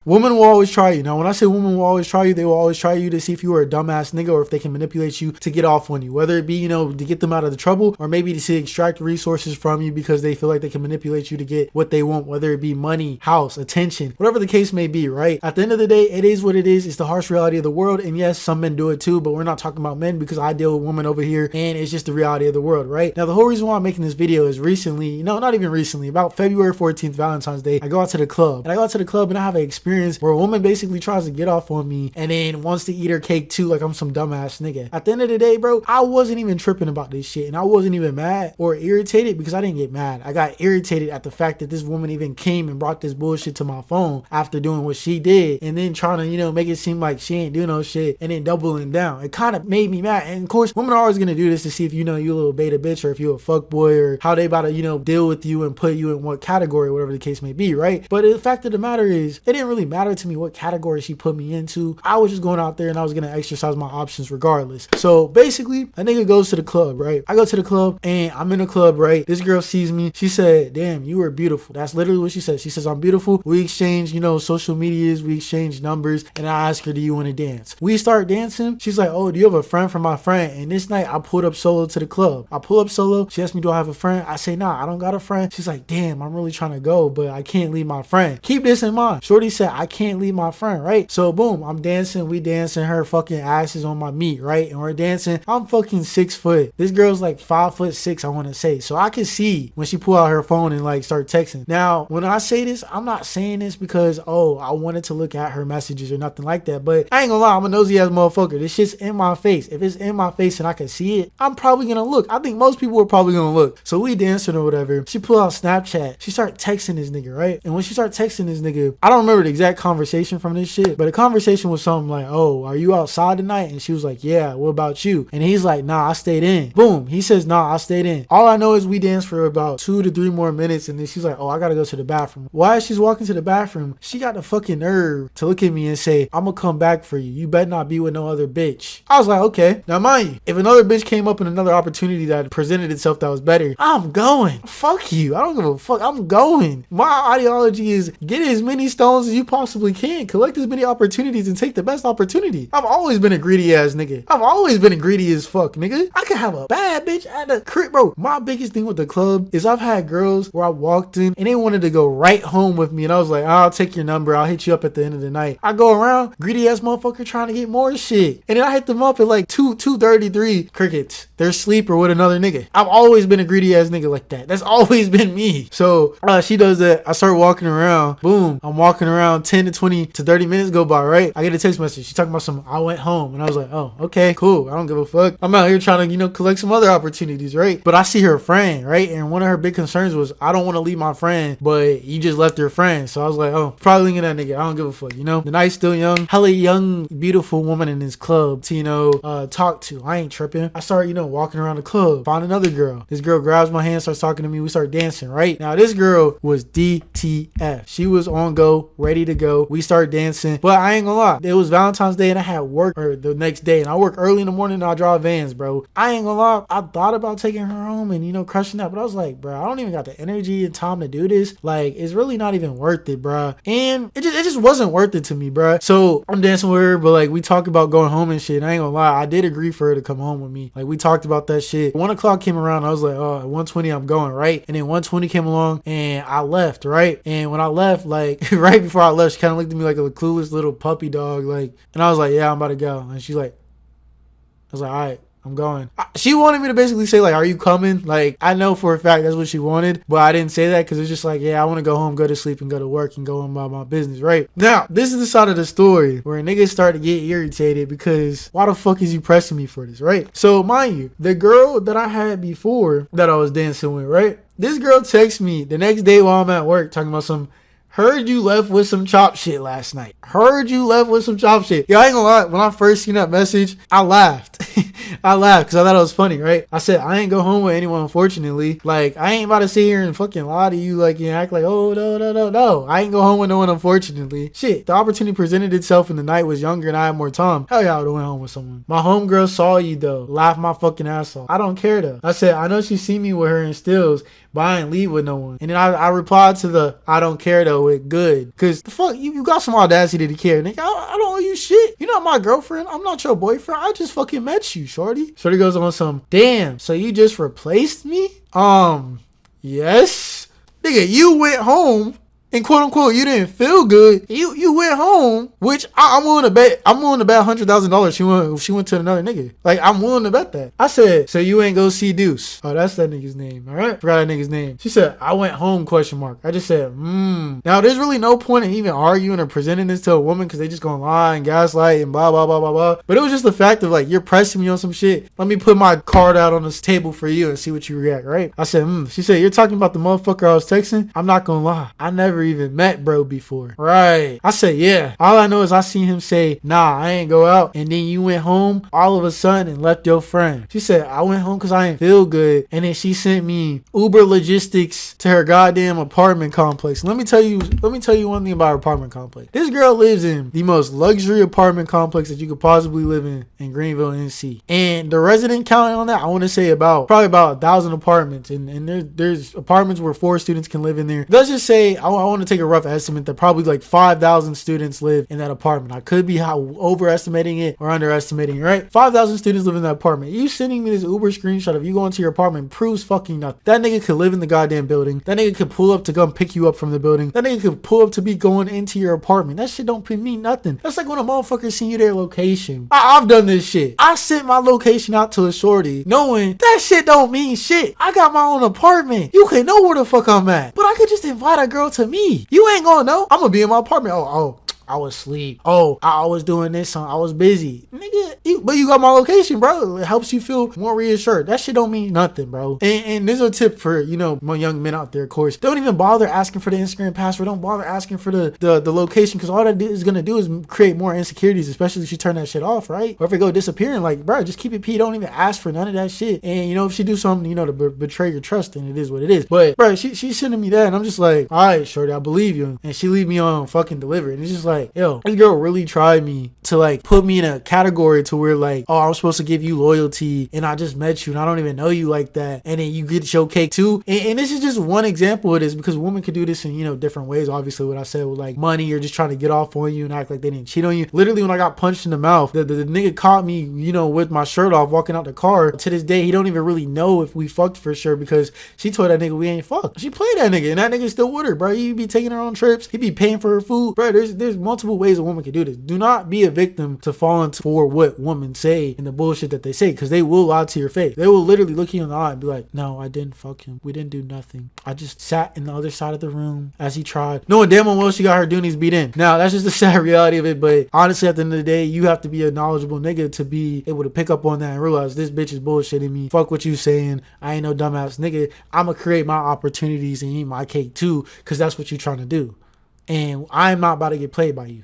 women will always try you. Now, when I say women will always try you, they will always try you to see if you are a dumbass nigga or if they can manipulate you to get off on you, whether it be, you know, to get them out of the trouble or maybe to extract resources from you because they feel like they can manipulate you to get what they want, whether it be money, house, attention, whatever the case may be, right? At the end of the day, it is what it is. It's the harsh reality of the world. And yes, some men do it too, but we're not talking about men because I deal with women over here and it's just the reality of the world, right? Now, the whole reason why I'm making this video is recently, no, not even recently, about February 14th, Valentine's Day, I go out to the club and I have an experience where a woman basically tries to get off on me and then wants to eat her cake too, like I'm some dumbass nigga. At the end of the day, bro, I wasn't even tripping about this shit and I wasn't even mad or irritated because I didn't get mad. I got irritated at the fact that this woman even came and brought this bullshit to my phone after doing what she did and then trying to, you know, make it seem like she ain't do no shit and then doubling down. It kind of made me mad. And of course, women are always gonna do this to see if, you know, you a little beta bitch or if you a fuck boy or how they about to, you know, deal with you and put you in what category, whatever the case may be, right? But the fact of the matter is, it didn't really matter to me what category she put me into. I was just going out there and I was gonna exercise my options regardless. So basically, a nigga goes to the club, right? I go to the club and I'm in the club, right? This girl sees me. She said, damn, you are beautiful. That's literally what she said. She says, I'm beautiful. We exchange, you know, social medias, we exchange numbers, and I ask her, do you want to dance? We start dancing. She's like, oh, do you have a friend from my friend? And this night I pulled up solo to the club. I pull up solo. She asked me, do I have a friend? I say, nah, I don't got a friend. She's like, damn, I'm really trying to go, but I can't leave my friend. Keep this in mind. Shorty said, I can't leave my friend, right? So boom, I'm dancing. We dancing. Her fucking ass is on my meat, right? And we're dancing. I'm fucking 6 foot. This girl's like 5'6", I want to say. So I can see when she pull out her phone and like start texting. Now, when I say this, I'm not saying this because, oh, I wanted to look at her messages or nothing like that. But I ain't gonna lie, I'm a nosy ass motherfucker. This shit's in my face. If it's in my face and I can see it, I'm probably gonna look. I think most people are probably gonna look. So we dancing or whatever. She pull out Snapchat. She start texting this nigga, right? And when she start texting this nigga, I don't remember the exact conversation from this shit, but the conversation was something like, oh, are you outside tonight? And she was like, yeah, what about you? And he's like, nah, I stayed in. Boom. He says, nah, I stayed in. All I know is we danced for about 2 to 3 more minutes. And then she's like, oh, I gotta go to the bathroom. While she's walking to the bathroom, she got the fucking nerve to look at me and say, I'm gonna come back for you. You better not be with no other bitch. I was like, okay. Now mind you, if another bitch came up in another opportunity that presented itself that was better, I'm going. Fuck you. I don't give a fuck. I'm going. My ideology is get as many stones as you possibly can. Collect as many opportunities and take the best opportunity. I've always been a greedy ass nigga. I've always been a greedy as fuck, nigga. I could have a bad bitch at the crib, bro. My biggest thing with the club is I've had girls where I walked in and they wanted to go right home with me and I was like, I'll take your number. I'll hit you up at the end of the night. I go around, greedy ass motherfucker trying to get more shit. And then I hit them up at like 2:33. Crickets. They're asleep or with another nigga. I've always been a greedy ass nigga like that. That's always been me. So she does that. I start walking around. Boom. I'm walking around 10 to 20 to 30 minutes go by, right? I get a text message. She talking about some, I went home. And I was like, oh, okay, cool. I don't give a fuck. I'm out here trying to, you know, collect some other opportunities, right? But I see her friend, right? And one of her big concerns was, I don't want to leave my friend, but you just left your friend. So I was like, oh, probably leaving that nigga. I don't give a fuck, you know? The night's still young. Hella young, beautiful woman in this club to, you know, talk to. I ain't tripping. I start, you know, walking around the club, find another girl. This girl grabs my hand, starts talking to me. We start dancing, right? Now, this girl was DTF. She was on go, ready to go. We start dancing, but I ain't gonna lie. It was Valentine's Day and I had work the next day and I work early in the morning and I drive vans, bro. I ain't gonna lie. I thought about taking her home and, you know, crushing that, but I was like, bro, I don't even got the energy and time to do this. Like, it's really not even worth it, bro. And it just wasn't worth it to me, bro. So I'm dancing with her, but like we talked about going home and shit. I ain't gonna lie. I did agree for her to come home with me. Like we talked about that shit. 1 o'clock came around. I was like, oh, at 1:20 I'm going, right? And then 1:20 came along and I left, right? And when I left, like right before I left, she kind of looked at me like a clueless little puppy dog, like, and I was like, yeah, I'm about to go. And she's like, I was like, all right, I'm going. She wanted me to basically say like, are you coming? Like, I know for a fact that's what she wanted, but I didn't say that because it's just like, yeah, I want to go home, go to sleep and go to work and go on about my business, right? Now, this is the side of the story where niggas start to get irritated because why the fuck is you pressing me for this, right? So mind you, the girl that I had before that I was dancing with, right? This girl texts me the next day while I'm at work talking about some, heard you left with some chop shit last night. Heard you left with some chop shit. Yo, I ain't gonna lie. When I first seen that message, I laughed. I laughed because I thought it was funny, right? I said, I ain't go home with anyone, unfortunately. Like, I ain't about to sit here and fucking lie to you, like, you act like, oh, no. I ain't go home with no one, unfortunately. Shit, the opportunity presented itself and the night was younger and I had more time. Hell yeah, I would've went home with someone. My homegirl saw you, though. Laughed my fucking ass off. I don't care, though. I said, I know she see me with her in stills, but I ain't leave with no one. And then I replied to the I don't care though with good. Cause the fuck, you got some audacity to care, nigga. I don't owe you shit. You're not my girlfriend. I'm not your boyfriend. I just fucking met you, shorty. Shorty goes on some, damn, so you just replaced me? Yes. Nigga, you went home and quote unquote you didn't feel good. You went home, which I'm willing to bet $100,000 she went to another nigga. Like, I'm willing to bet that. I said, so you ain't go see Deuce. Oh, that's that nigga's name. All right, forgot that nigga's name. She said, I went home, question mark. I just said, Now there's really no point in even arguing or presenting this to a woman because they just gonna lie and gaslight and blah blah blah blah blah. But it was just the fact of like, you're pressing me on some shit. Let me put my card out on this table for you and see what you react, right? I said, She said, you're talking about the motherfucker I was texting? I'm not gonna lie, I never even met bro before. Right. I said, yeah. All I know is I seen him say, nah, I ain't go out. And then you went home all of a sudden and left your friend. She said, I went home because I didn't feel good. And then she sent me Uber logistics to her goddamn apartment complex. Let me tell you one thing about her apartment complex. This girl lives in the most luxury apartment complex that you could possibly live in Greenville, NC. And the resident count on that, I want to say probably about 1,000 apartments. And there's apartments where 4 students can live in there. Let's just say, I want to take a rough estimate that probably like 5,000 students live in that apartment. I could be overestimating it or underestimating it, right? 5,000 students live in that apartment. You sending me this Uber screenshot of you going to your apartment proves fucking nothing. That nigga could live in the goddamn building. That nigga could pull up to come pick you up from the building. That nigga could pull up to be going into your apartment. That shit don't mean nothing. That's like when a motherfucker send you their location. I've done this shit. I sent my location out to a shorty knowing that shit don't mean shit. I got my own apartment. You can know where the fuck I'm at. But I could just invite a girl to me. You ain't gonna know. I'm gonna be in my apartment. Oh, I was asleep. Oh, I was doing this. I was busy. Nigga, but you got my location, bro. It helps you feel more reassured. That shit don't mean nothing, bro. And there's a tip for, my young men out there, of course. Don't even bother asking for the Instagram password. Don't bother asking for the location, because all that is going to do is create more insecurities, especially if you turn that shit off, right? Or if it go disappearing, like, bro, just keep it P. Don't even ask for none of that shit. And, if she do something, to betray your trust, then it is what it is. But, bro, she's sending me that, and I'm just like, all right, shorty, I believe you. And she leave me on fucking delivered. And it's just like, yo, this girl really tried me to like put me in a category to where like, oh, I'm supposed to give you loyalty and I just met you and I don't even know you like that, and then you get your cake too. And this is just one example of this, because women could do this in different ways. Obviously, what I said with like money or just trying to get off on you and act like they didn't cheat on you. Literally, when I got punched in the mouth, the nigga caught me with my shirt off walking out the car. To this day, he don't even really know if we fucked for sure, because she told that nigga we ain't fucked. She played that nigga and that nigga still with her, bro. He be taking her on trips. He be paying for her food, bro. There's multiple ways a woman can do this. Do not be a victim to fall into for what women say and the bullshit that they say, because they will lie to your face. They will literally look you in the eye and be like, no, I didn't fuck him. We didn't do nothing. I just sat in the other side of the room as he tried. Knowing damn well she got her doonies beat in. Now, that's just the sad reality of it, but honestly, at the end of the day, you have to be a knowledgeable nigga to be able to pick up on that and realize this bitch is bullshitting me. Fuck what you saying. I ain't no dumbass nigga. I'ma create my opportunities and eat my cake too, because that's what you trying to do. And I'm not about to get played by you.